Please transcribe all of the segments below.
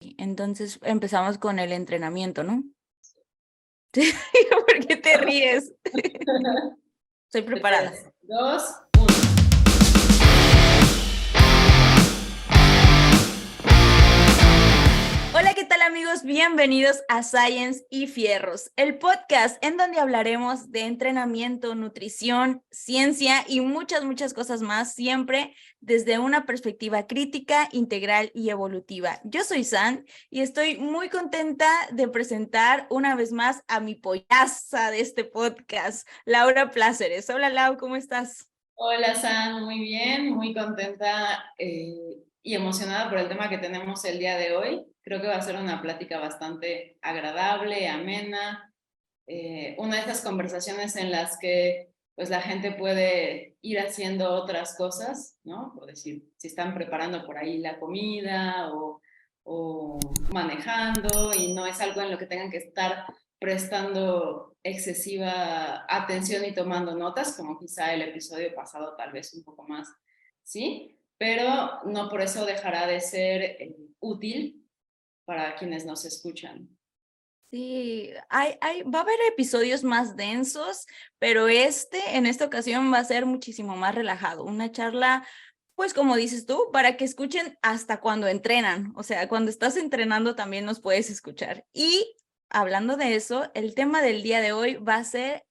Entonces empezamos con el entrenamiento, ¿no? Sí, ¿por qué te ríes? Estoy preparada. 3, 2, 1. Hola, ¿qué tal amigos? Bienvenidos a Science y Fierros, el podcast en donde hablaremos de entrenamiento, nutrición, ciencia y muchas cosas más, siempre desde una perspectiva crítica, integral y evolutiva. Yo soy San y estoy muy contenta de presentar una vez más a mi pollaza de este podcast, Laura Pláceres. Hola Lau, ¿cómo estás? Hola San, muy bien, muy contenta y emocionada por el tema que tenemos el día de hoy. Creo que va a ser una plática bastante agradable, amena, una de esas conversaciones en las que pues la gente puede ir haciendo otras cosas, ¿no? Por decir, si están preparando por ahí la comida o manejando y no es algo en lo que tengan que estar prestando excesiva atención y tomando notas, como quizá el episodio pasado tal vez un poco más, ¿sí? Pero no por eso dejará de ser útil para quienes nos escuchan. Sí, va a haber episodios más densos, pero en esta ocasión va a ser muchísimo más relajado. Una charla, pues como dices tú, para que escuchen hasta cuando entrenan. O sea, cuando estás entrenando también nos puedes escuchar. Y hablando de eso, el tema del día de hoy va a ser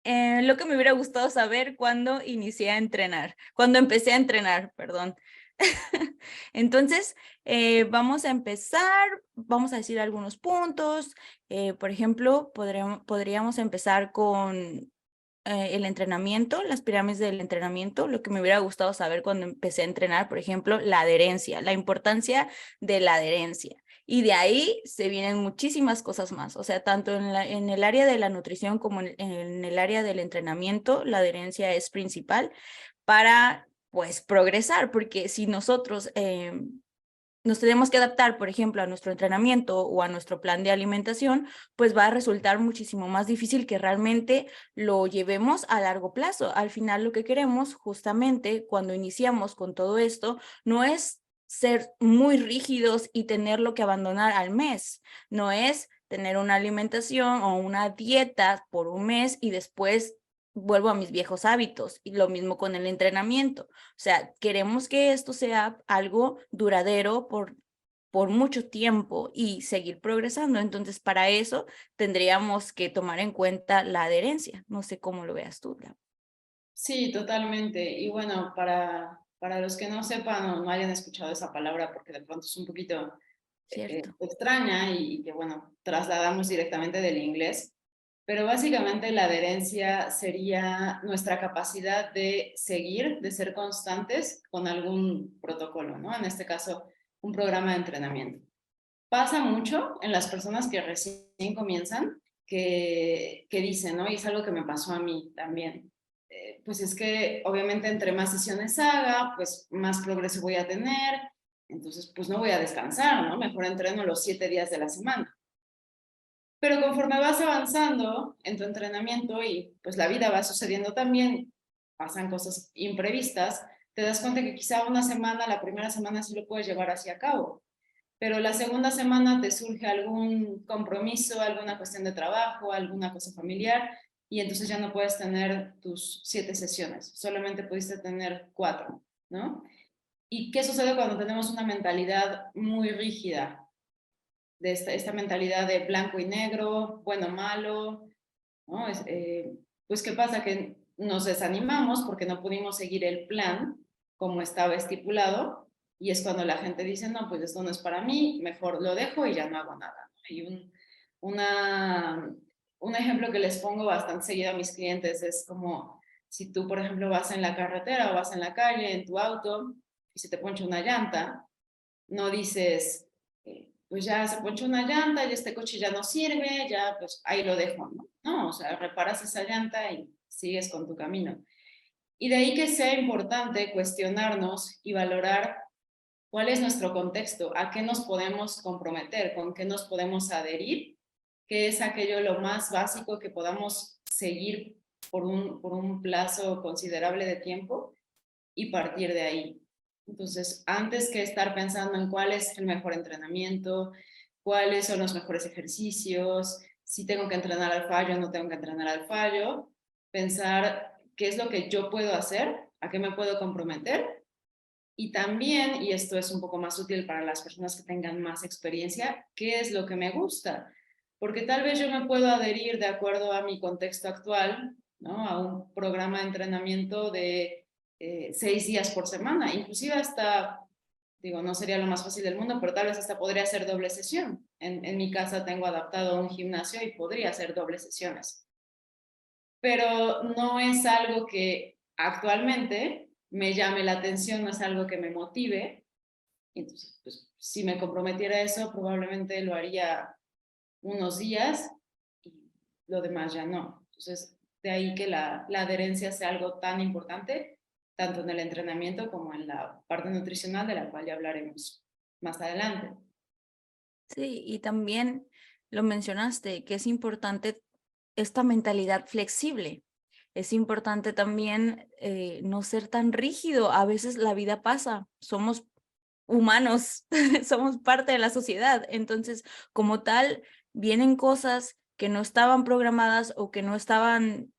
lo que me hubiera gustado saber cuando inicié a entrenar, cuando empecé a entrenar, perdón. Entonces, vamos a empezar, vamos a decir algunos puntos. Por ejemplo, podríamos empezar con el entrenamiento, las pirámides del entrenamiento, lo que me hubiera gustado saber cuando empecé a entrenar, por ejemplo, la adherencia, la importancia de la adherencia. Y de ahí se vienen muchísimas cosas más, o sea, tanto en el área de la nutrición como en el área del entrenamiento, la adherencia es principal para, pues, progresar, porque si nosotros nos tenemos que adaptar, por ejemplo, a nuestro entrenamiento o a nuestro plan de alimentación, pues va a resultar muchísimo más difícil que realmente lo llevemos a largo plazo. Al final, lo que queremos justamente cuando iniciamos con todo esto no es ser muy rígidos y tenerlo que abandonar al mes, no es tener una alimentación o una dieta por un mes y después vuelvo a mis viejos hábitos, y lo mismo con el entrenamiento. O sea, queremos que esto sea algo duradero por mucho tiempo y seguir progresando. Entonces, para eso tendríamos que tomar en cuenta la adherencia. No sé cómo lo veas tú, Lau. Sí, totalmente. Y bueno, para los que no sepan o no hayan escuchado esa palabra, porque de pronto es un poquito ¿Cierto? extraña y que, bueno, trasladamos directamente del inglés, pero básicamente la adherencia sería nuestra capacidad de seguir, de ser constantes con algún protocolo, ¿no? En este caso, un programa de entrenamiento. Pasa mucho en las personas que recién comienzan, que dicen, ¿no? Y es algo que me pasó a mí también. Pues es que obviamente entre más sesiones haga, pues más progreso voy a tener, entonces pues no voy a descansar, ¿no? Mejor entreno los 7 días de la semana. Pero conforme vas avanzando en tu entrenamiento y pues la vida va sucediendo también, pasan cosas imprevistas, te das cuenta que quizá una semana, la primera semana sí lo puedes llevar hacia cabo, pero la segunda semana te surge algún compromiso, alguna cuestión de trabajo, alguna cosa familiar, y entonces ya no puedes tener tus 7 sesiones, solamente pudiste tener 4, ¿no? ¿Y qué sucede cuando tenemos una mentalidad muy rígida? De esta mentalidad de blanco y negro, bueno, malo, ¿no? Pues ¿qué pasa? Que nos desanimamos porque no pudimos seguir el plan como estaba estipulado y es cuando la gente dice, no, pues esto no es para mí, mejor lo dejo y ya no hago nada. Y una, un ejemplo que les pongo bastante seguido a mis clientes es como si tú, por ejemplo, vas en la carretera o vas en la calle, en tu auto, y se te poncha una llanta, no dices, pues ya se ponchó una llanta y este coche ya no sirve, ya pues ahí lo dejo, ¿no? No, o sea, reparas esa llanta y sigues con tu camino. Y de ahí que sea importante cuestionarnos y valorar cuál es nuestro contexto, a qué nos podemos comprometer, con qué nos podemos adherir, qué es aquello lo más básico que podamos seguir por un plazo considerable de tiempo y partir de ahí. Entonces, antes que estar pensando en cuál es el mejor entrenamiento, cuáles son los mejores ejercicios, si tengo que entrenar al fallo o no tengo que entrenar al fallo, pensar qué es lo que yo puedo hacer, a qué me puedo comprometer y también, y esto es un poco más útil para las personas que tengan más experiencia, qué es lo que me gusta. Porque tal vez yo me puedo adherir de acuerdo a mi contexto actual, ¿no? A un programa de entrenamiento de 6 días por semana, inclusive hasta, digo, no sería lo más fácil del mundo, pero tal vez hasta podría hacer doble sesión. En mi casa tengo adaptado un gimnasio y podría hacer doble sesiones. Pero no es algo que actualmente me llame la atención, no es algo que me motive. Entonces, pues, si me comprometiera a eso, probablemente lo haría unos días y lo demás ya no. Entonces, de ahí que la adherencia sea algo tan importante, tanto en el entrenamiento como en la parte nutricional, de la cual ya hablaremos más adelante. Sí, y también lo mencionaste, que es importante esta mentalidad flexible. Es importante también no ser tan rígido. A veces la vida pasa, somos humanos, somos parte de la sociedad. Entonces, como tal, vienen cosas que no estaban programadas o que no estaban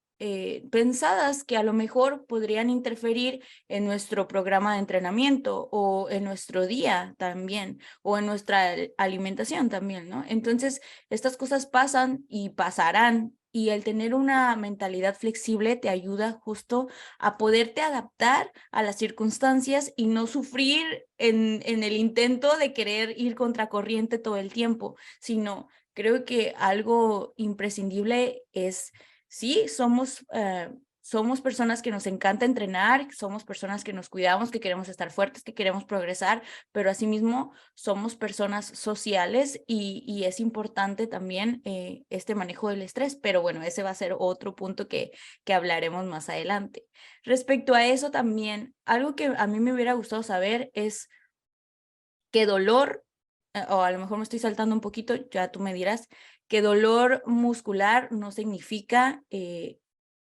pensadas, que a lo mejor podrían interferir en nuestro programa de entrenamiento o en nuestro día también, o en nuestra alimentación también, ¿no? Entonces, estas cosas pasan y pasarán. Y el tener una mentalidad flexible te ayuda justo a poderte adaptar a las circunstancias y no sufrir en el intento de querer ir contracorriente todo el tiempo, sino creo que algo imprescindible es, sí, somos personas que nos encanta entrenar, somos personas que nos cuidamos, que queremos estar fuertes, que queremos progresar, pero asimismo somos personas sociales y es importante también este manejo del estrés, pero bueno, ese va a ser otro punto que hablaremos más adelante. Respecto a eso también, algo que a mí me hubiera gustado saber es qué dolor, o a lo mejor me estoy saltando un poquito, ya tú me dirás, que dolor muscular no significa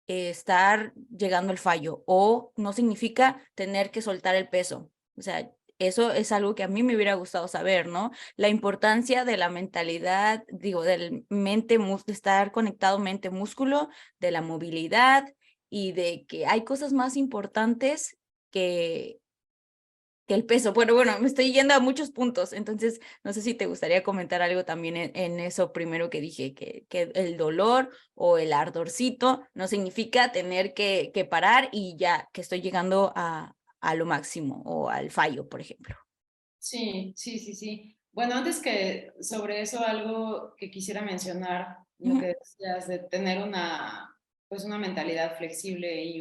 estar llegando al fallo o no significa tener que soltar el peso. O sea, eso es algo que a mí me hubiera gustado saber, ¿no? La importancia de la mentalidad, digo, del de estar conectado mente-músculo, de la movilidad y de que hay cosas más importantes que, que el peso. Bueno, me estoy yendo a muchos puntos, entonces no sé si te gustaría comentar algo también en eso primero que dije, que el dolor o el ardorcito no significa tener que parar y ya que estoy llegando a lo máximo o al fallo, por ejemplo. Sí, sí, sí, sí. Bueno, antes que sobre eso, algo que quisiera mencionar, lo Ujú. que decías de tener pues una mentalidad flexible y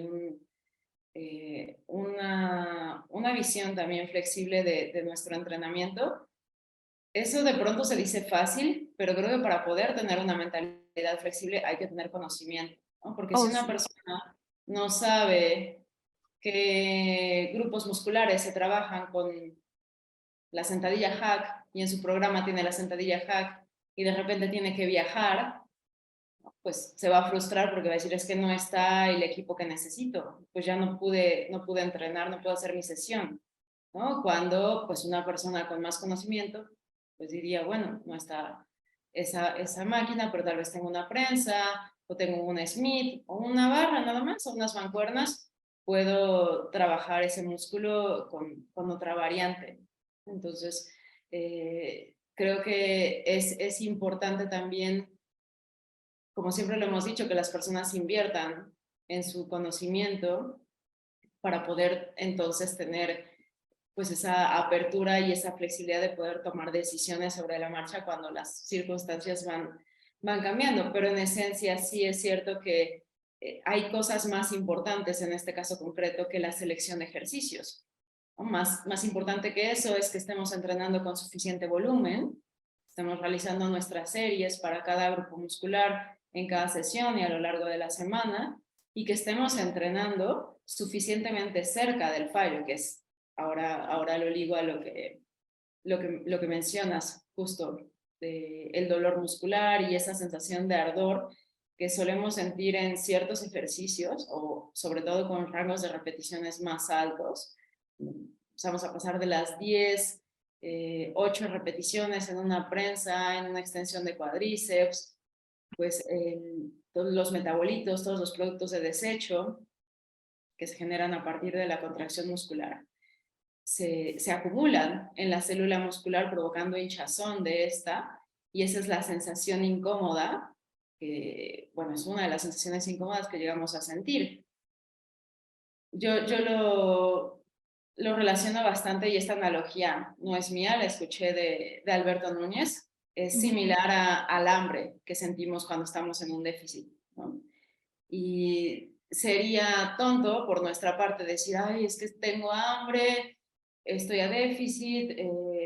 una visión también flexible de nuestro entrenamiento. Eso de pronto se dice fácil, pero creo que para poder tener una mentalidad flexible hay que tener conocimiento, ¿no? Porque si Oh, una sí. persona no sabe qué grupos musculares se trabajan con la sentadilla hack y en su programa tiene la sentadilla hack y de repente tiene que viajar, pues se va a frustrar porque va a decir es que no está el equipo que necesito, pues ya no pude entrenar, no puedo hacer mi sesión, ¿no? Cuando pues una persona con más conocimiento pues diría, bueno, no está esa máquina, pero tal vez tengo una prensa o tengo un Smith o una barra nada más o unas mancuernas, puedo trabajar ese músculo con otra variante. Entonces, creo que es importante también, como siempre lo hemos dicho, que las personas inviertan en su conocimiento para poder entonces tener pues esa apertura y esa flexibilidad de poder tomar decisiones sobre la marcha cuando las circunstancias van cambiando. Pero en esencia sí es cierto que hay cosas más importantes en este caso concreto que la selección de ejercicios, ¿no? Más importante que eso es que estemos entrenando con suficiente volumen, estamos realizando nuestras series para cada grupo muscular en cada sesión y a lo largo de la semana, y que estemos entrenando suficientemente cerca del fallo, que es, ahora lo ligo a lo que mencionas justo, de el dolor muscular y esa sensación de ardor que solemos sentir en ciertos ejercicios, o sobre todo con rangos de repeticiones más altos, vamos a pasar de las 10, 8 repeticiones en una prensa, en una extensión de cuádriceps, pues todos los metabolitos, todos los productos de desecho que se generan a partir de la contracción muscular se acumulan en la célula muscular provocando hinchazón de esta, y esa es la sensación incómoda, que, bueno, es una de las sensaciones incómodas que llegamos a sentir. Yo lo relaciono bastante, y esta analogía no es mía, la escuché de Alberto Núñez, es similar al hambre que sentimos cuando estamos en un déficit, ¿no? Y sería tonto por nuestra parte decir, ay, es que tengo hambre, estoy a déficit,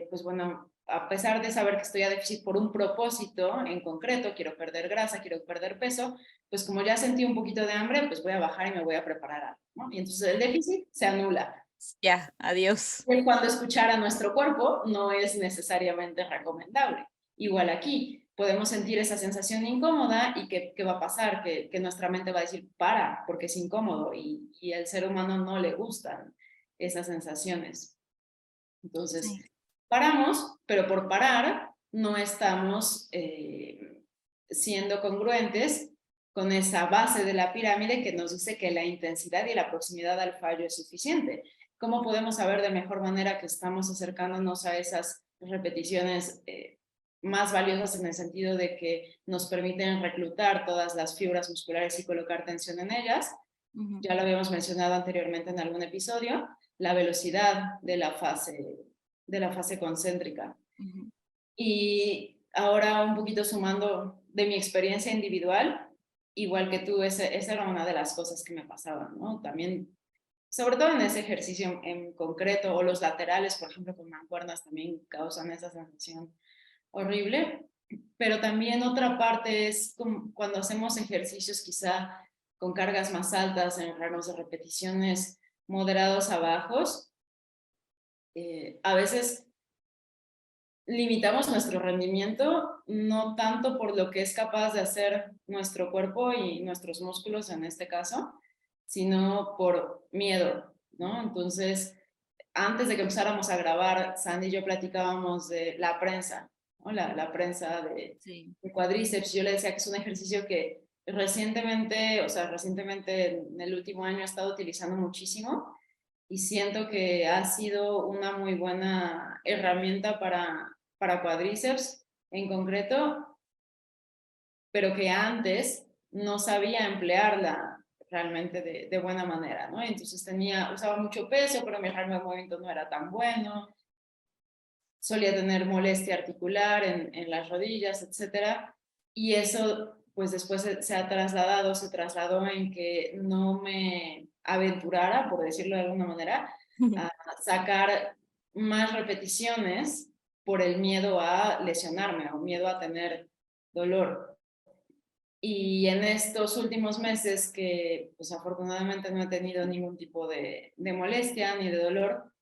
pues bueno, a pesar de saber que estoy a déficit por un propósito en concreto, quiero perder grasa, quiero perder peso, pues como ya sentí un poquito de hambre, pues voy a bajar y me voy a preparar algo, ¿no? Y entonces el déficit se anula. Ya, adiós. Cuando escuchar a nuestro cuerpo no es necesariamente recomendable. Igual aquí, podemos sentir esa sensación incómoda y ¿qué va a pasar? Que nuestra mente va a decir, para, porque es incómodo, y al ser humano no le gustan esas sensaciones. Entonces, Sí. paramos, pero por parar no estamos siendo congruentes con esa base de la pirámide que nos dice que la intensidad y la proximidad al fallo es suficiente. ¿Cómo podemos saber de mejor manera que estamos acercándonos a esas repeticiones más valiosas, en el sentido de que nos permiten reclutar todas las fibras musculares y colocar tensión en ellas? Ya lo habíamos mencionado anteriormente en algún episodio, la velocidad de la fase concéntrica. Y ahora, un poquito sumando de mi experiencia individual, igual que tú, esa era una de las cosas que me pasaban, ¿no? También, sobre todo en ese ejercicio en concreto, o los laterales, por ejemplo, con mancuernas, también causan esa sensación horrible. Pero también otra parte es cuando hacemos ejercicios quizá con cargas más altas, en rangos de repeticiones moderados a bajos, a veces limitamos nuestro rendimiento no tanto por lo que es capaz de hacer nuestro cuerpo y nuestros músculos en este caso, sino por miedo, ¿no? Entonces, antes de que empezáramos a grabar, Sandy y yo platicábamos de la prensa, ¿no? La prensa Sí. de cuádriceps. Yo le decía que es un ejercicio que recientemente, o sea, recientemente en el último año he estado utilizando muchísimo, y siento que ha sido una muy buena herramienta para cuádriceps en concreto, pero que antes no sabía emplearla realmente de buena manera, ¿no? Entonces usaba mucho peso, pero mi rango de movimiento no era tan bueno, solía tener molestia articular en las rodillas, etcétera, y eso pues después se trasladó en que no me aventurara, por decirlo de alguna manera, a sacar más repeticiones por el miedo a lesionarme o miedo a tener dolor. Y en estos últimos meses que pues afortunadamente no he tenido ningún tipo de molestia ni de dolor,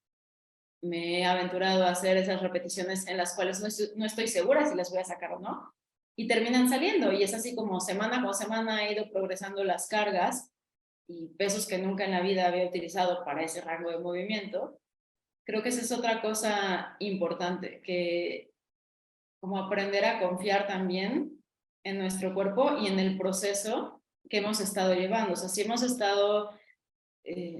me he aventurado a hacer esas repeticiones en las cuales no estoy segura si las voy a sacar o no, y terminan saliendo, y es así como semana con semana he ido progresando las cargas y pesos que nunca en la vida había utilizado para ese rango de movimiento. Creo que esa es otra cosa importante, que como aprender a confiar también en nuestro cuerpo y en el proceso que hemos estado llevando. O sea, si hemos estado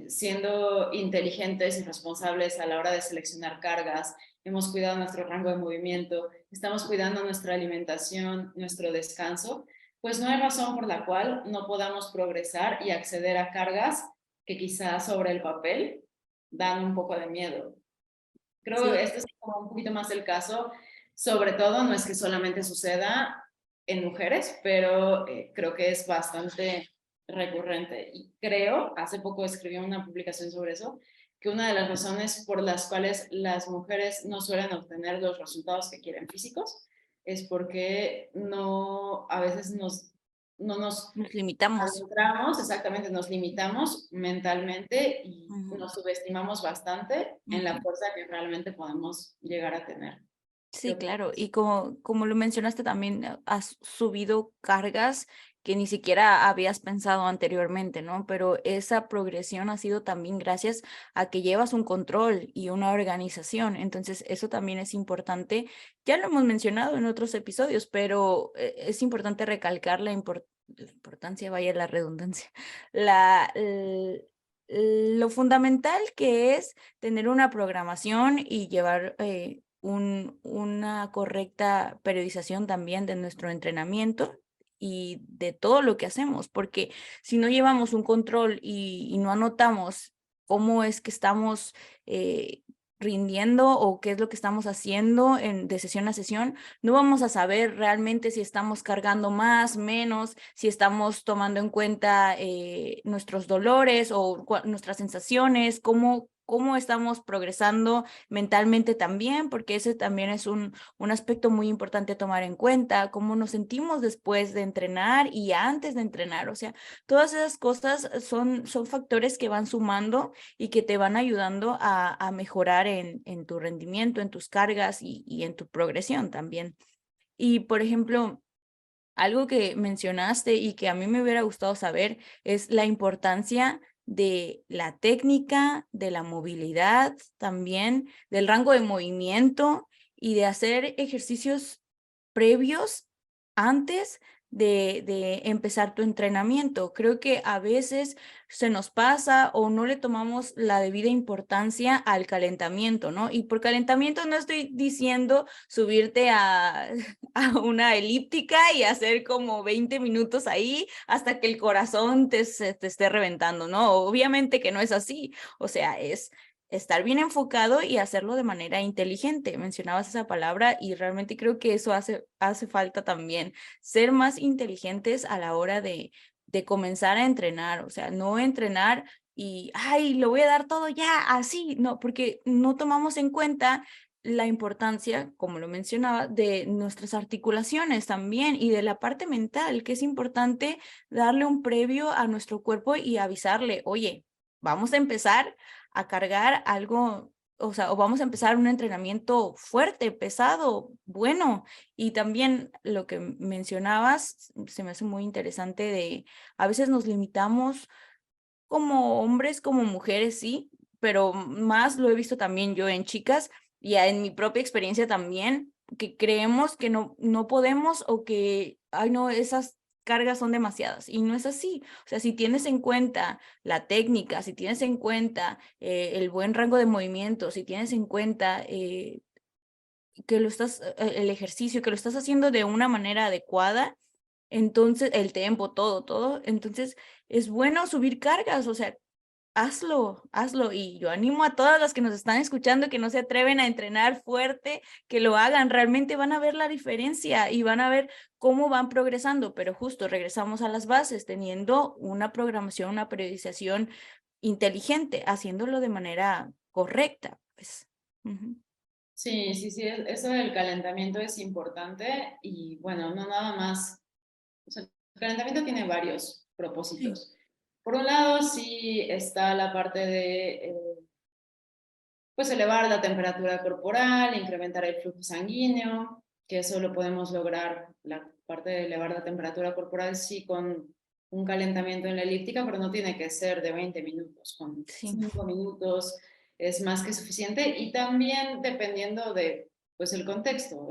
siendo inteligentes y responsables a la hora de seleccionar cargas, hemos cuidado nuestro rango de movimiento, estamos cuidando nuestra alimentación, nuestro descanso, pues no hay razón por la cual no podamos progresar y acceder a cargas que quizás sobre el papel dan un poco de miedo. Creo que Sí, este es como un poquito más el caso, sobre todo no es que solamente suceda en mujeres, pero creo que es bastante recurrente. Y creo, hace poco escribí una publicación sobre eso, que una de las razones por las cuales las mujeres no suelen obtener los resultados que quieren físicos es porque a veces no nos nos limitamos. adentramos, exactamente, nos limitamos mentalmente y Ujú, nos subestimamos bastante en la ujú. fuerza que realmente podemos llegar a tener. ¿Qué Sí, claro. opinas? Y como lo mencionaste también, has subido cargas que ni siquiera habías pensado anteriormente, ¿no? Pero esa progresión ha sido también gracias a que llevas un control y una organización. Entonces, eso también es importante. Ya lo hemos mencionado en otros episodios, pero es importante recalcar la importancia, vaya la redundancia, la, lo fundamental que es tener una programación y llevar una correcta periodización también de nuestro entrenamiento y de todo lo que hacemos, porque si no llevamos un control y no anotamos cómo es que estamos rindiendo o qué es lo que estamos haciendo de sesión a sesión, no vamos a saber realmente si estamos cargando más, menos, si estamos tomando en cuenta nuestros dolores o nuestras sensaciones, cómo estamos progresando mentalmente también, porque ese también es un aspecto muy importante a tomar en cuenta, cómo nos sentimos después de entrenar y antes de entrenar. O sea, todas esas cosas son factores que van sumando y que te van ayudando a mejorar en tu rendimiento, en tus cargas y en tu progresión también. Y, por ejemplo, algo que mencionaste y que a mí me hubiera gustado saber es la importancia de la técnica, de la movilidad también, del rango de movimiento y de hacer ejercicios previos antes de empezar tu entrenamiento. Creo que a veces se nos pasa o no le tomamos la debida importancia al calentamiento, ¿no? Y por calentamiento no estoy diciendo subirte a una elíptica y hacer como 20 minutos ahí hasta que el corazón te esté reventando, ¿no? Obviamente que no es así. O sea, es estar bien enfocado y hacerlo de manera inteligente. Mencionabas esa palabra y realmente creo que eso hace falta también, ser más inteligentes a la hora de comenzar a entrenar, o sea, no entrenar y, ay, lo voy a dar todo ya, así, no, porque no tomamos en cuenta la importancia, como lo mencionaba, de nuestras articulaciones también y de la parte mental, que es importante darle un previo a nuestro cuerpo y avisarle, oye, vamos a empezar a cargar algo, o sea, o vamos a empezar un entrenamiento fuerte, pesado, bueno. Y también lo que mencionabas, se me hace muy interesante de, a veces nos limitamos como hombres, como mujeres, sí, pero más lo he visto también yo en chicas y en mi propia experiencia también, que creemos que no podemos o que, ay no, esas cargas son demasiadas y no es así. O sea, si tienes en cuenta la técnica, si tienes en cuenta el buen rango de movimiento, si tienes en cuenta que el ejercicio, que lo estás haciendo de una manera adecuada, entonces el tiempo, todo, entonces es bueno subir cargas, o sea, hazlo. Y yo animo a todas las que nos están escuchando que no se atreven a entrenar fuerte, que lo hagan. Realmente van a ver la diferencia y van a ver cómo van progresando. Pero justo regresamos a las bases, teniendo una programación, una periodización inteligente, haciéndolo de manera correcta, pues. Ujú. Sí, sí, sí, eso del calentamiento es importante y bueno, no nada más, o sea, el calentamiento tiene varios Sí. propósitos. Por un lado, sí está la parte de pues elevar la temperatura corporal, incrementar el flujo sanguíneo, que eso lo podemos lograr, la parte de elevar la temperatura corporal sí con un calentamiento en la elíptica, pero no tiene que ser de 20 minutos, con Sí. 5 minutos es más que suficiente y también dependiendo de pues el contexto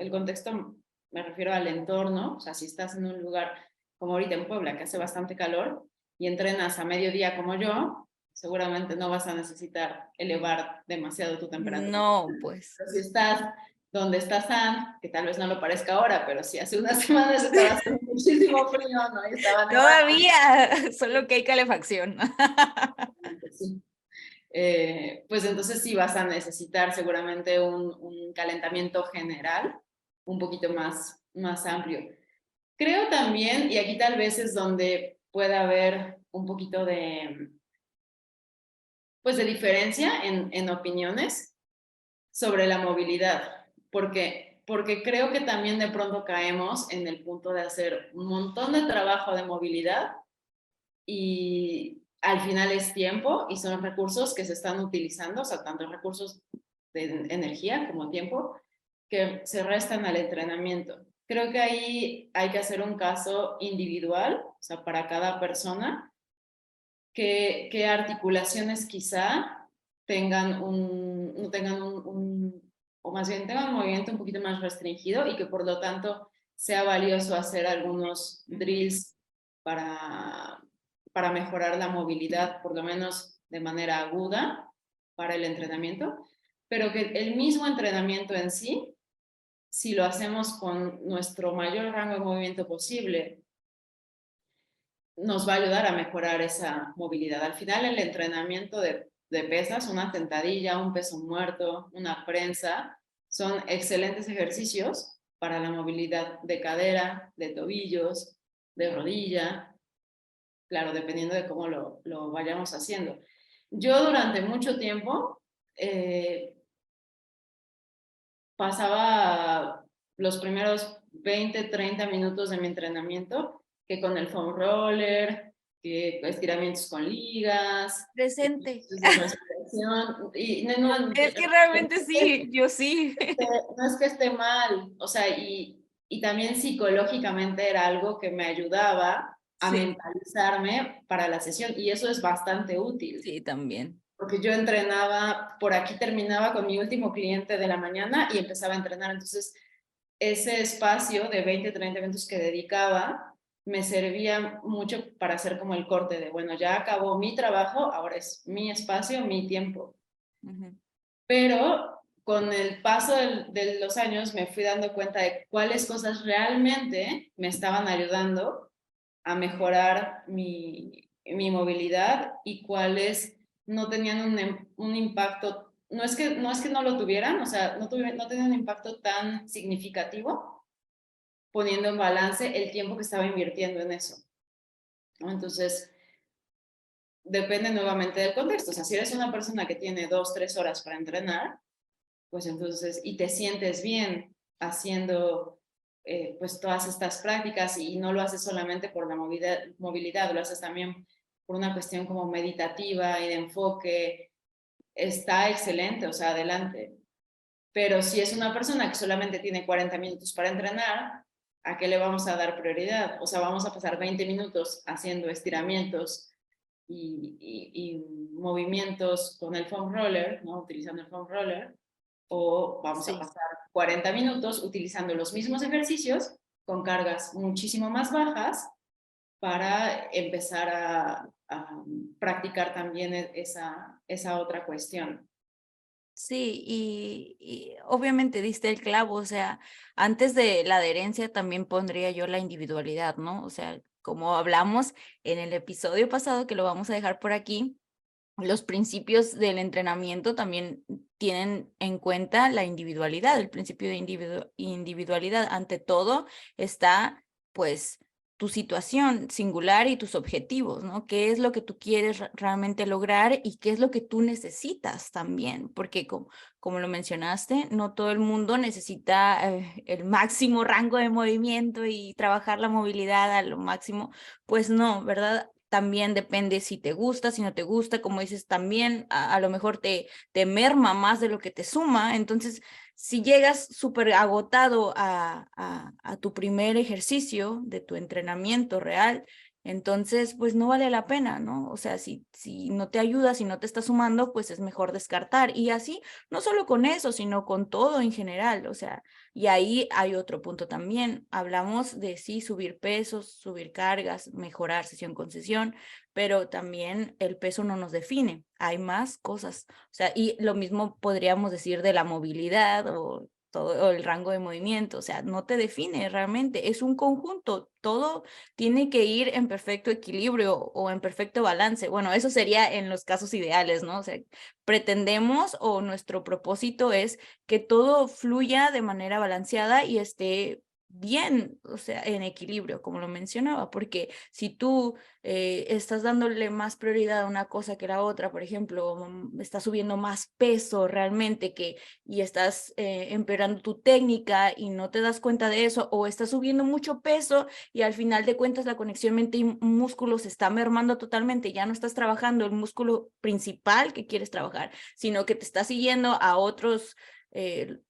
me refiero al entorno, o sea, si estás en un lugar como ahorita en Puebla, que hace bastante calor y entrenas a mediodía como yo, seguramente no vas a necesitar elevar demasiado tu temperatura. No, pues. Pero si estás donde está Sam, que tal vez no lo parezca ahora, pero si hace unas semanas estaba haciendo muchísimo frío, ¿no? Y estaba nevando. Todavía, solo que hay calefacción. Pues, sí. Pues entonces sí vas a necesitar seguramente un calentamiento general un poquito más amplio. Creo también, y aquí tal vez es donde puede haber un poquito pues de diferencia en opiniones, sobre la movilidad, porque creo que también de pronto caemos en el punto de hacer un montón de trabajo de movilidad y al final es tiempo y son recursos que se están utilizando, o sea, tanto recursos de energía como tiempo, que se restan al entrenamiento. Creo que ahí hay que hacer un caso individual, o sea, para cada persona, qué articulaciones quizá tengan no tengan o más bien tengan un movimiento un poquito más restringido y que por lo tanto sea valioso hacer algunos drills para, para mejorar la movilidad, por lo menos de manera aguda para el entrenamiento, pero que el mismo entrenamiento en sí, si lo hacemos con nuestro mayor rango de movimiento posible, nos va a ayudar a mejorar esa movilidad. Al final, el entrenamiento de pesas, una sentadilla, un peso muerto, una prensa, son excelentes ejercicios para la movilidad de cadera, de tobillos, de rodilla, claro, dependiendo de cómo lo vayamos haciendo. Yo durante mucho tiempo pasaba los primeros 20, 30 minutos de mi entrenamiento que con el foam roller, que estiramientos con ligas, Presente. ejercicios de respiración. Y Es que realmente sí, yo sí. no es que esté mal, o sea, y también psicológicamente era algo que me ayudaba a Sí, mentalizarme para la sesión y eso es bastante útil. sí, también. Porque yo entrenaba, por aquí terminaba con mi último cliente de la mañana y empezaba a entrenar. Entonces, ese espacio de 20, 30 minutos que dedicaba me servía mucho para hacer como el corte de, bueno, ya acabó mi trabajo, ahora es mi espacio, mi tiempo. Ujú. Pero con el paso de los años me fui dando cuenta de cuáles cosas realmente me estaban ayudando a mejorar mi movilidad y cuáles no tenían un impacto, no es que no lo tuvieran, o sea, no tenían un impacto tan significativo poniendo en balance el tiempo que estaba invirtiendo en eso, ¿no? Entonces, depende nuevamente del contexto. O sea, si eres una persona que tiene 2, 3 horas para entrenar, pues entonces, y te sientes bien haciendo pues todas estas prácticas y no lo haces solamente por la movilidad, lo haces también por una cuestión como meditativa y de enfoque, está excelente, o sea, adelante. Pero si es una persona que solamente tiene 40 minutos para entrenar, ¿a qué le vamos a dar prioridad? O sea, vamos a pasar 20 minutos haciendo estiramientos y movimientos con el foam roller, ¿no? Utilizando el foam roller, o vamos a Sí. pasar 40 minutos utilizando los mismos ejercicios con cargas muchísimo más bajas para empezar a practicar también esa otra cuestión. Sí, y obviamente diste el clavo, o sea, antes de la adherencia también pondría yo la individualidad, ¿no? O sea, como hablamos en el episodio pasado, que lo vamos a dejar por aquí, los principios del entrenamiento también tienen en cuenta la individualidad, el principio de individualidad. Ante todo está, pues, tu situación singular y tus objetivos, ¿no? ¿Qué es lo que tú quieres realmente lograr y qué es lo que tú necesitas también? Porque como lo mencionaste, no todo el mundo necesita el máximo rango de movimiento y trabajar la movilidad a lo máximo, pues no, ¿verdad? También depende si te gusta, si no te gusta, como dices, también a lo mejor te merma más de lo que te suma. Entonces, si llegas súper agotado a tu primer ejercicio de tu entrenamiento real, entonces, pues no vale la pena, ¿no? O sea, si no te ayuda, si no te está sumando, pues es mejor descartar. Y así, no solo con eso, sino con todo en general. O sea, y ahí hay otro punto también. Hablamos de sí, subir pesos, subir cargas, mejorar sesión con sesión, pero también el peso no nos define. Hay más cosas. O sea, y lo mismo podríamos decir de la movilidad o todo o el rango de movimiento. O sea, no te define realmente. Es un conjunto. Todo tiene que ir en perfecto equilibrio o en perfecto balance. Bueno, eso sería en los casos ideales, ¿no? O sea, pretendemos o nuestro propósito es que todo fluya de manera balanceada y esté bien, o sea, en equilibrio, como lo mencionaba, porque si tú estás dándole más prioridad a una cosa que a la otra, por ejemplo, estás subiendo más peso realmente y estás empeorando tu técnica y no te das cuenta de eso, o estás subiendo mucho peso y al final de cuentas la conexión mente y músculo se está mermando totalmente, ya no estás trabajando el músculo principal que quieres trabajar, sino que te estás siguiendo a otros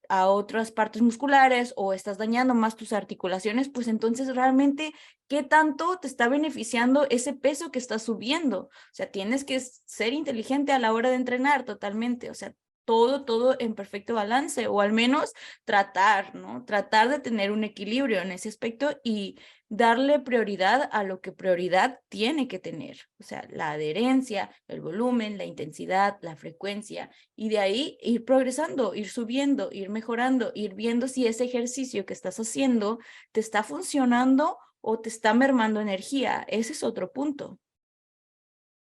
a otras partes musculares o estás dañando más tus articulaciones, pues entonces realmente, ¿qué tanto te está beneficiando ese peso que estás subiendo? O sea, tienes que ser inteligente a la hora de entrenar totalmente, o sea, todo en perfecto balance, o al menos tratar, ¿no? Tratar de tener un equilibrio en ese aspecto y darle prioridad a lo que prioridad tiene que tener, o sea, la adherencia, el volumen, la intensidad, la frecuencia, y de ahí ir progresando, ir subiendo, ir mejorando, ir viendo si ese ejercicio que estás haciendo te está funcionando o te está mermando energía. Ese es otro punto.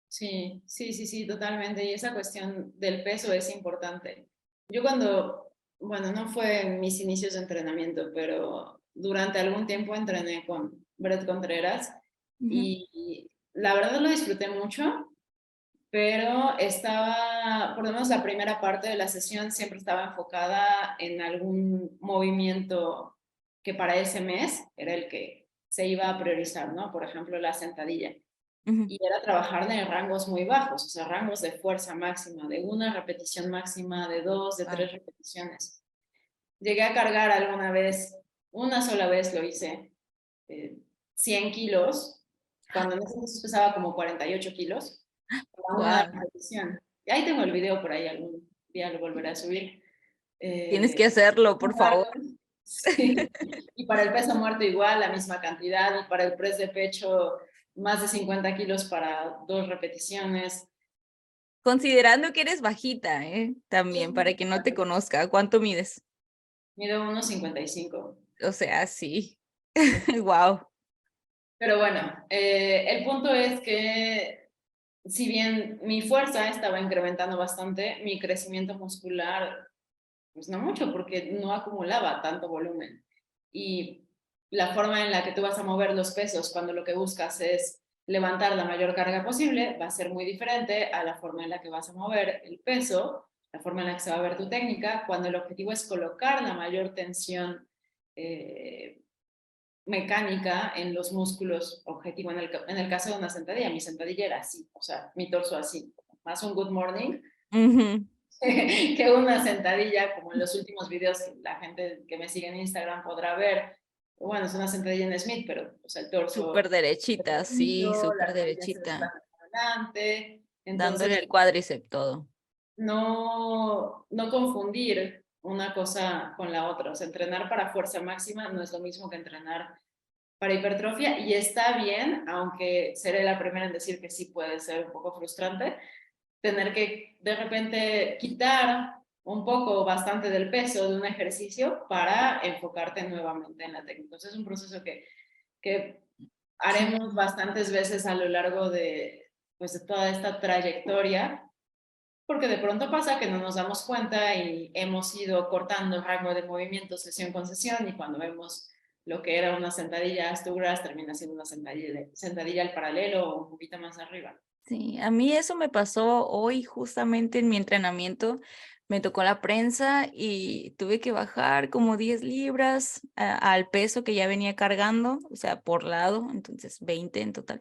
Sí, sí, sí, sí, totalmente. Y esa cuestión del peso es importante. Yo cuando, bueno, no fue en mis inicios de entrenamiento, pero durante algún tiempo entrené con Brett Contreras Ujú, y la verdad lo disfruté mucho, pero estaba, por lo menos la primera parte de la sesión siempre estaba enfocada en algún movimiento que para ese mes era el que se iba a priorizar, ¿no? Por ejemplo, la sentadilla ujú. y era trabajar en rangos muy bajos, o sea, rangos de fuerza máxima, de una repetición máxima, de dos, de Wow. tres repeticiones. Llegué a cargar alguna vez, una sola vez lo hice, 100 kilos, cuando en ese entonces pesaba como 48 kilos, para una Wow. repetición. Y ahí tengo el video por ahí, algún día lo volveré a subir. Tienes Eh, que hacerlo, por favor. sí. Y para el peso muerto igual, la misma cantidad, y para el press de pecho más de 50 kilos para dos repeticiones. Considerando que eres bajita, también, para Sí, quien no te conozca, ¿cuánto mides? mido 1,55. O sea, sí. Sí. Wow. Pero bueno, el punto es que si bien mi fuerza estaba incrementando bastante, mi crecimiento muscular, pues no mucho, porque no acumulaba tanto volumen. Y la forma en la que tú vas a mover los pesos cuando lo que buscas es levantar la mayor carga posible va a ser muy diferente a la forma en la que vas a mover el peso, la forma en la que se va a ver tu técnica, cuando el objetivo es colocar la mayor tensión eh, mecánica en los músculos objetivo. En el caso de una sentadilla, mi sentadilla era así, o sea, mi torso así, más un good morning Ujú. que una sentadilla, como en los últimos videos que la gente que me sigue en Instagram podrá ver. Bueno, es una sentadilla en Smith, pero o sea, el torso Súper derechita, sí, definido, súper las rodillas se derechita, desplazan adelante. dándole Entonces, el cuádriceps todo. no confundir una cosa con la otra. O sea, entrenar para fuerza máxima no es lo mismo que entrenar para hipertrofia y está bien, aunque seré la primera en decir que sí puede ser un poco frustrante, tener que de repente quitar un poco, bastante del peso de un ejercicio para enfocarte nuevamente en la técnica. Entonces es un proceso que haremos Sí. bastantes veces a lo largo de, pues, de toda esta trayectoria, porque de pronto pasa que no nos damos cuenta y hemos ido cortando el rango de movimiento sesión con sesión y cuando vemos lo que era una sentadilla as to grass termina siendo una sentadilla al paralelo o un poquito más arriba. Sí, a mí eso me pasó hoy justamente en mi entrenamiento. Me tocó la prensa y tuve que bajar como 10 libras al peso que ya venía cargando, o sea, por lado, entonces 20 en total.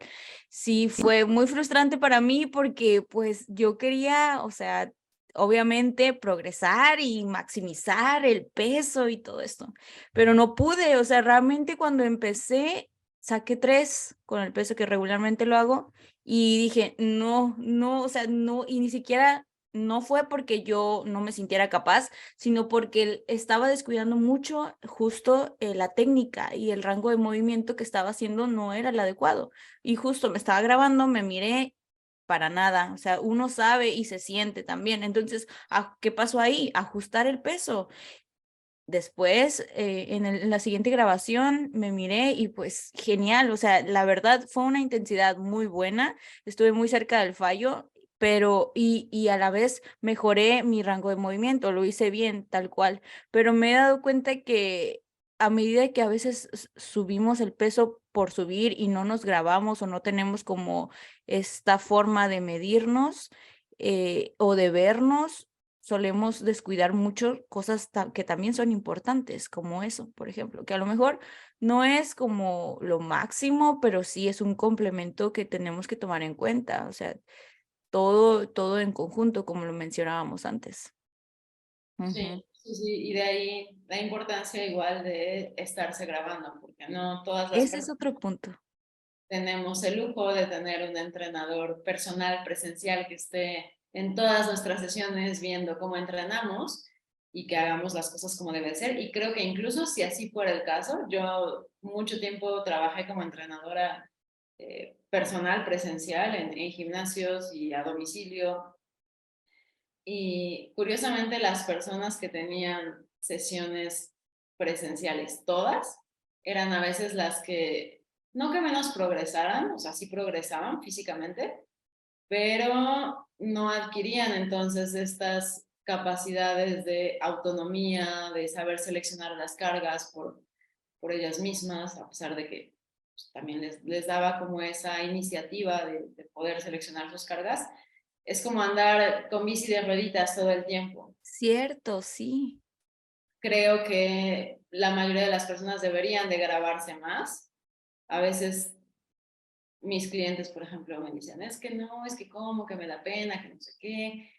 Sí, fue muy frustrante para mí porque pues yo quería, o sea, obviamente progresar y maximizar el peso y todo esto, pero no pude, o sea, realmente cuando empecé, saqué 3 con el peso que regularmente lo hago y dije, no, o sea, no, y ni siquiera, no fue porque yo no me sintiera capaz, sino porque estaba descuidando mucho justo la técnica y el rango de movimiento que estaba haciendo no era el adecuado. Y justo me estaba grabando, me miré para nada, o sea, uno sabe y se siente también. Entonces, ¿qué pasó ahí? Ajustar el peso. Después, en la siguiente grabación, me miré y pues genial, o sea, la verdad fue una intensidad muy buena, estuve muy cerca del fallo, pero y a la vez mejoré mi rango de movimiento, lo hice bien, tal cual, pero me he dado cuenta que a medida que a veces subimos el peso por subir y no nos grabamos o no tenemos como esta forma de medirnos o de vernos, solemos descuidar mucho cosas que también son importantes, como eso, por ejemplo, que a lo mejor no es como lo máximo, pero sí es un complemento que tenemos que tomar en cuenta, o sea, todo en conjunto, como lo mencionábamos antes. Ujú. Sí, Sí, sí, y de ahí la importancia igual de estarse grabando, porque no todas las Ese es personas otro punto. tenemos el lujo de tener un entrenador personal, presencial, que esté en todas nuestras sesiones viendo cómo entrenamos y que hagamos las cosas como debe ser. Y creo que incluso si así fuera el caso, yo mucho tiempo trabajé como entrenadora personal, presencial, en gimnasios y a domicilio. Y curiosamente las personas que tenían sesiones presenciales, todas, eran a veces las que, no que menos progresaran, o sea, sí progresaban físicamente, pero no adquirían entonces estas capacidades de autonomía, de saber seleccionar las cargas por ellas mismas, a pesar de que pues, también les daba como esa iniciativa de poder seleccionar sus cargas. Es como andar con bici de rueditas todo el tiempo. Cierto, sí. Creo que la mayoría de las personas deberían de grabarse más. A veces mis clientes, por ejemplo, me dicen, es que no, es que cómo, que me da pena, que no sé qué.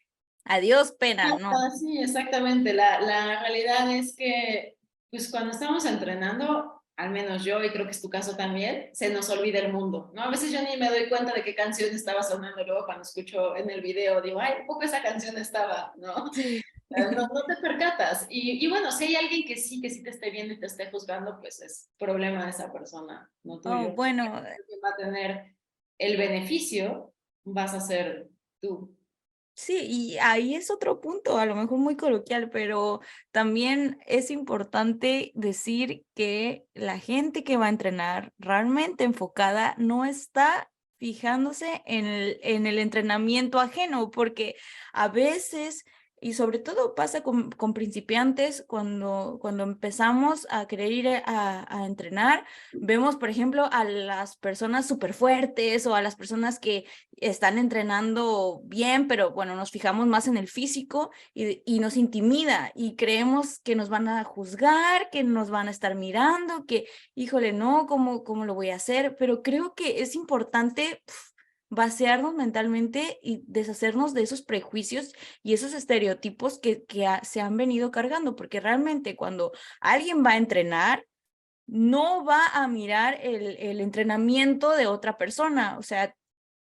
Adiós, pena, no. Ah, sí, exactamente. La realidad es que, pues cuando estamos entrenando, al menos yo, y creo que es tu caso también, se nos olvida el mundo, ¿no? A veces yo ni me doy cuenta de qué canción estaba sonando, luego cuando escucho en el video, digo, ay, un poco esa canción estaba, ¿no? Sí. No te percatas. Y bueno, si hay alguien que sí te esté viendo y te esté juzgando, pues es problema de esa persona, no Oh, tuyo. bueno, Quien va a tener el beneficio vas a ser tú. sí, y ahí es otro punto, a lo mejor muy coloquial, pero también es importante decir que la gente que va a entrenar realmente enfocada no está fijándose en el entrenamiento ajeno, porque a veces, y sobre todo pasa con principiantes, cuando empezamos a querer ir a entrenar, vemos, por ejemplo, a las personas súper fuertes o a las personas que están entrenando bien, pero bueno, nos fijamos más en el físico y nos intimida y creemos que nos van a juzgar, que nos van a estar mirando, que, híjole, no, ¿cómo lo voy a hacer? Pero creo que es importante vaciarnos mentalmente y deshacernos de esos prejuicios y esos estereotipos que se han venido cargando, porque realmente cuando alguien va a entrenar, no va a mirar el entrenamiento de otra persona, o sea,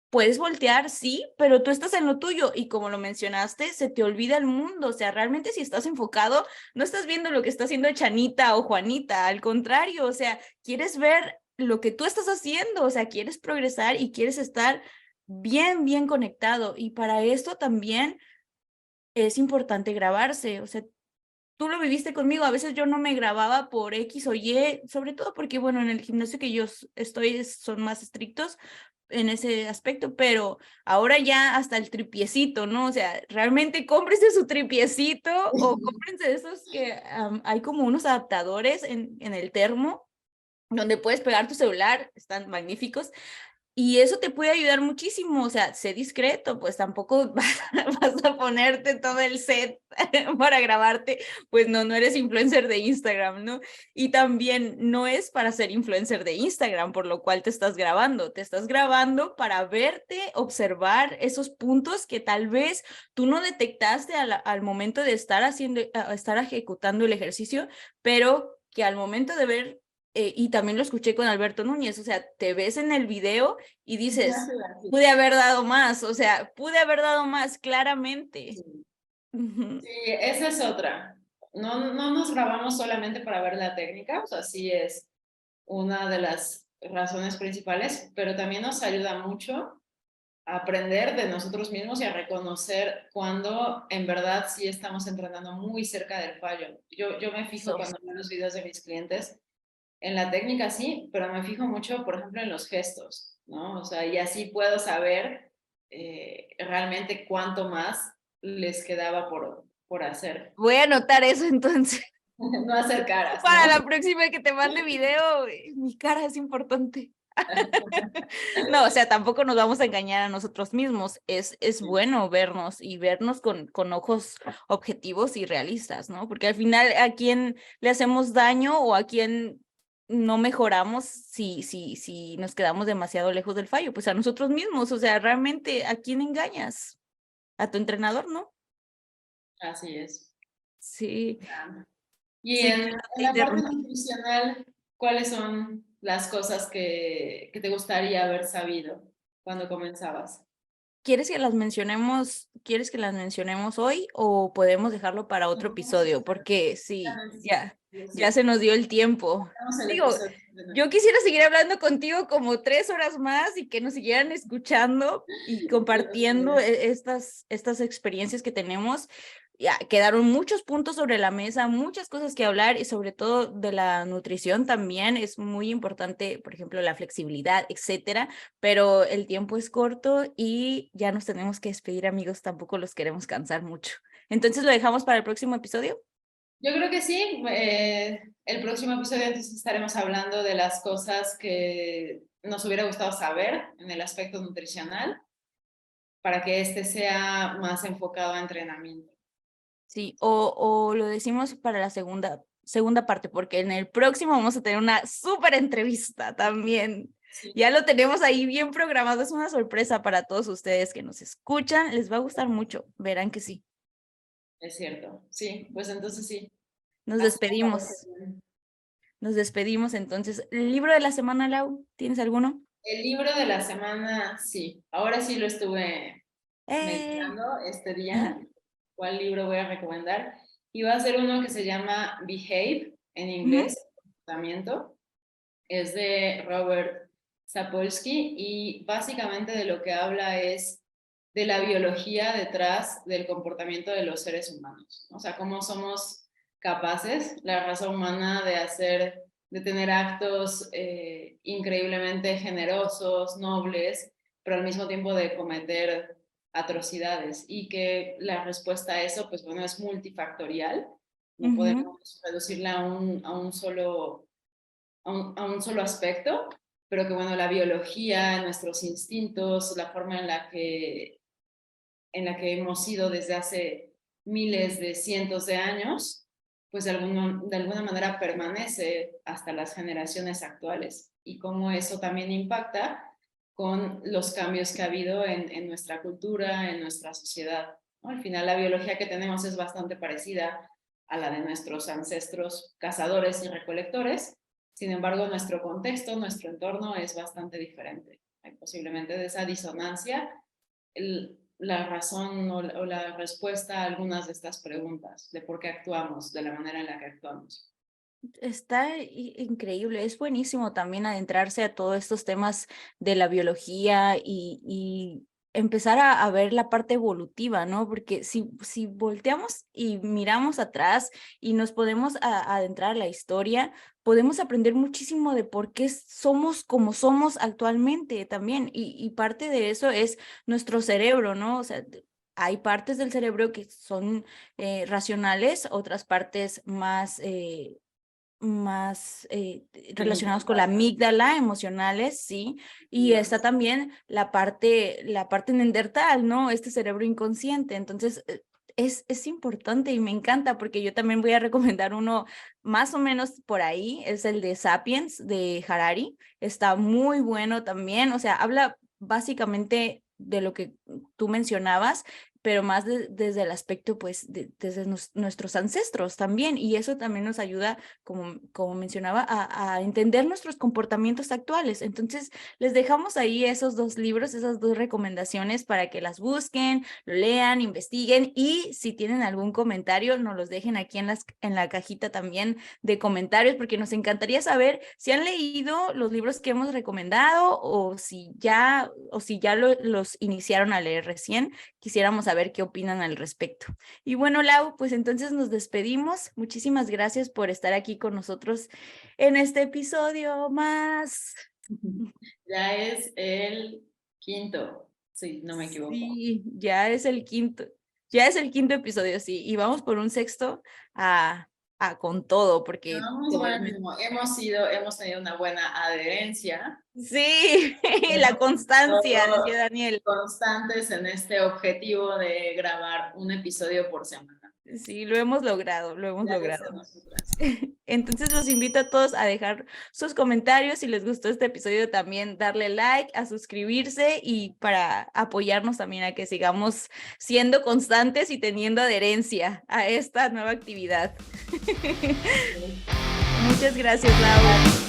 puedes voltear, sí, pero tú estás en lo tuyo y como lo mencionaste, se te olvida el mundo. O sea, realmente si estás enfocado, no estás viendo lo que está haciendo Chanita o Juanita, al contrario, o sea, quieres ver lo que tú estás haciendo, o sea, quieres progresar y quieres estar bien, bien conectado. Y para esto también es importante grabarse, o sea, tú lo viviste conmigo, a veces yo no me grababa por X o Y, sobre todo porque, bueno, en el gimnasio que yo estoy son más estrictos en ese aspecto, pero ahora ya hasta el tripiecito, ¿no? O sea, realmente cómprense su tripiecito o cómprense esos que hay como unos adaptadores en el termo donde puedes pegar tu celular, están magníficos. Y eso te puede ayudar muchísimo, o sea, sé discreto, pues tampoco vas a ponerte todo el set para grabarte, pues no eres influencer de Instagram, ¿no? Y también no es para ser influencer de Instagram, por lo cual te estás grabando para verte, observar esos puntos que tal vez tú no detectaste al momento de estar estar ejecutando el ejercicio, pero que al momento de ver y también lo escuché con Alberto Núñez, o sea, te ves en el video y dices, pude haber dado más, o sea, pude haber dado más claramente. Sí. Ujú. Sí, esa es otra. No nos grabamos solamente para ver la técnica, o sea, sí es una de las razones principales, pero también nos ayuda mucho a aprender de nosotros mismos y a reconocer cuando en verdad sí estamos entrenando muy cerca del fallo. Yo me fijo Eso. cuando veo los videos de mis clientes en la técnica, sí, pero me fijo mucho, por ejemplo, en los gestos, ¿no? O sea, y así puedo saber realmente cuánto más les quedaba por hacer. Voy a anotar eso entonces. No hacer caras, Para ¿no? la próxima que te mande video, mi cara es importante. No, o sea, tampoco nos vamos a engañar a nosotros mismos. Es bueno vernos y vernos con ojos objetivos y realistas, ¿no? Porque al final, ¿a quién le hacemos daño o a quién no mejoramos si nos quedamos demasiado lejos del fallo? Pues a nosotros mismos. O sea, realmente, ¿a quién engañas? A tu entrenador, ¿no? Así es. Sí, Y sí, en, perdón, en te la parte interrumpí. nutricional, ¿cuáles son las cosas que te gustaría haber sabido cuando comenzabas? ¿Quieres que las mencionemos hoy o podemos dejarlo para otro No, vamos a episodio? esperar. Porque sí, ya Sí, se nos dio el tiempo. tenemos el Digo, episodio de yo nuevo. quisiera seguir hablando contigo como 3 horas más y que nos siguieran escuchando y Yo compartiendo también. estas experiencias que tenemos. Ya, quedaron muchos puntos sobre la mesa, muchas cosas que hablar y sobre todo de la nutrición también es muy importante, por ejemplo, la flexibilidad, etcétera, pero el tiempo es corto y ya nos tenemos que despedir, amigos, tampoco los queremos cansar mucho. Entonces, ¿lo dejamos para el próximo episodio? Yo creo que sí. El próximo episodio entonces estaremos hablando de las cosas que nos hubiera gustado saber en el aspecto nutricional para que este sea más enfocado a entrenamiento. Sí, o lo decimos para la segunda parte, porque en el próximo vamos a tener una súper entrevista también. Sí, Ya lo tenemos ahí bien programado, es una sorpresa para todos ustedes que nos escuchan, les va a gustar mucho, verán que sí. es cierto. Sí, pues entonces sí. Nos Así me parece despedimos, bien. nos despedimos entonces. ¿El libro de la semana, Lau? ¿Tienes alguno? El libro de la semana, sí. Ahora sí lo estuve ¡Eh! meditando este día. ¿Cuál libro voy a recomendar? Y va a ser uno que se llama Behave, en Ujú, inglés, comportamiento. Es de Robert Sapolsky y básicamente de lo que habla es de la biología detrás del comportamiento de los seres humanos. O sea, cómo somos capaces, la raza humana, de tener actos increíblemente generosos, nobles, pero al mismo tiempo de cometer atrocidades y que la respuesta a eso, pues bueno, es multifactorial. No ujú, podemos reducirla a un solo aspecto, pero que bueno, la biología, nuestros instintos, la forma en la que hemos sido desde hace miles de cientos de años, pues de alguna manera permanece hasta las generaciones actuales y cómo eso también impacta con los cambios que ha habido en nuestra cultura, en nuestra sociedad, ¿no? Al final la biología que tenemos es bastante parecida a la de nuestros ancestros cazadores y recolectores, sin embargo nuestro contexto, nuestro entorno es bastante diferente. Hay posiblemente de esa disonancia la razón o la respuesta a algunas de estas preguntas, de por qué actuamos de la manera en la que actuamos. Está increíble, es buenísimo también adentrarse a todos estos temas de la biología y empezar a ver la parte evolutiva, ¿no? Porque si volteamos y miramos atrás y nos podemos adentrar a la historia, podemos aprender muchísimo de por qué somos como somos actualmente también. Y parte de eso es nuestro cerebro, ¿no? O sea, hay partes del cerebro que son racionales, otras partes más relacionados con la Primitivas, amígdala, emocionales, sí, y está primitivas. también la parte neandertal, ¿no? Este cerebro inconsciente. Entonces, es importante y me encanta porque yo también voy a recomendar uno más o menos por ahí, es el de Sapiens de Harari, está muy bueno también, o sea, habla básicamente de lo que tú mencionabas, pero más desde el aspecto, pues, desde nuestros ancestros también, y eso también nos ayuda como mencionaba, a entender nuestros comportamientos actuales. Entonces, les dejamos ahí esos 2 libros, esas 2 recomendaciones para que las busquen, lo lean, investiguen y si tienen algún comentario, nos los dejen aquí en la cajita también de comentarios, porque nos encantaría saber si han leído los libros que hemos recomendado o si ya los iniciaron a leer recién. Quisiéramos saber qué opinan al respecto. Y bueno, Lau, pues entonces nos despedimos. Muchísimas gracias por estar aquí con nosotros en este episodio más. Ya es el quinto, si no me equivoco. Sí, ya es el quinto episodio, sí, y vamos por un sexto con todo, porque Llevamos buen ritmo. Hemos tenido una buena adherencia. sí, la Hemos constancia, decía estado Daniel. constantes en este objetivo de grabar un episodio por semana. Sí, lo hemos logrado, lo hemos Gracias a logrado. nosotras. Entonces los invito a todos a dejar sus comentarios. Si les gustó este episodio, también darle like, a suscribirse y para apoyarnos también a que sigamos siendo constantes y teniendo adherencia a esta nueva actividad. Muchas gracias, Laura.